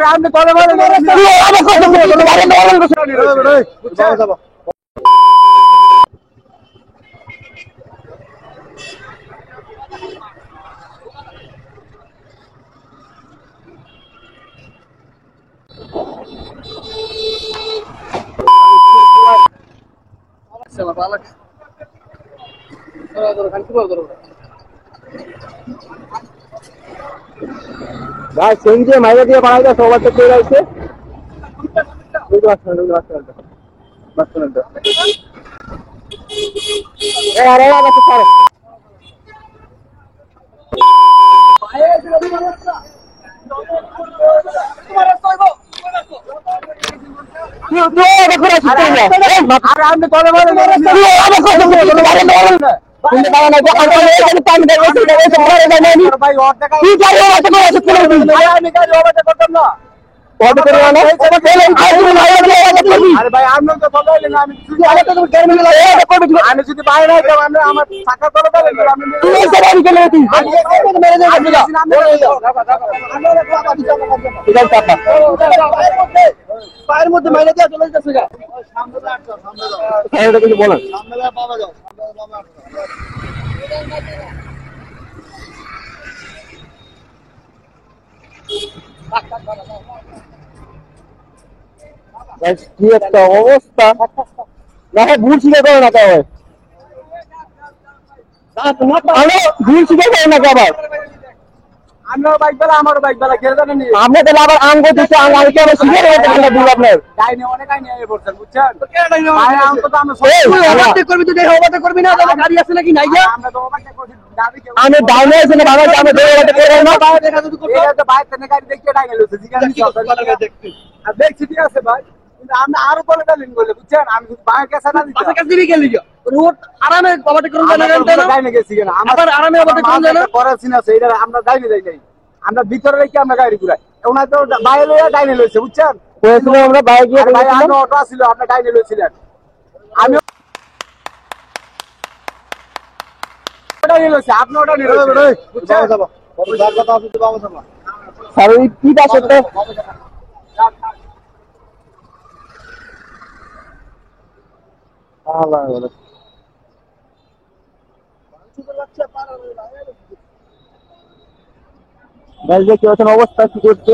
আপনি কবে বলেন ভাই সেঞ্জে মাইরে দিয়ে বানাইতে সবার তো চলে আসছে আপনি কবে বলেন আমি যদি বাইরে আমার টাকা করে পায়ের মধ্যে মাইনে দিয়ে চলে যাচ্ছে কিছু বলেন কি একটা অবস্থা না ভুল শিখে করে না কেউ ভুল শিখে করে না আবার আমরাও বাইক বেলা আমারও বাইক বেলা খেলে জানেন আমরা তাহলে আবার আঙ্গ দিচ্ছে আঙ্গকে আবার শিখে ভুল আপনার ডাইনে অনেক আইনে আইয়ে পড়ছেন বুঝছেন তো কে ডাইনে ভাই আঙ্গ তো আমরা ওভারটেক করবি তো দেখ ওভারটেক করবি না তাহলে গাড়ি আছে নাকি নাই আমরা তো ওভারটেক করছি গাড়ি কে আমি ডাইনে আছে না বাবা আমি ওভারটেক করব না বাইরে দেখা যদি করতে এটা তো বাইক থেকে গাড়ি দেখে ডাইনে লইছে জিজ্ঞাসা দেখতে আর দেখছি ঠিক আছে ভাই কিন্তু আমরা আরো বলে ডাইনে বলে বুঝছেন আমি বাইক আছে না পাশে কাছে দিবি গেলি রোড আরামে ওভারটেক করুন না ডাইনে গেছি না আমরা আরামে ওভারটেক করুন না পড়াছি না সেইটা আমরা ডাইনে যাই নাই আমরা ভিতরে রেখে আমরা গাড়ি ঘুরাই ওনা তো বাইরে লইয়া ডাইনে লইছে বুঝছেন কইছিল আমরা বাইরে গিয়ে ভাই আমি অটো ছিল আপনি ডাইনে লইছিলেন আমি ডাইনে লইছি আপনি ওটা নিয়ে লইছেন বুঝছেন বাবা কথা আছে তো বাবা সামনে স্যার এই কি পাশে তো আল্লাহ বলে ভাই যে কি অবস্থা কি করছে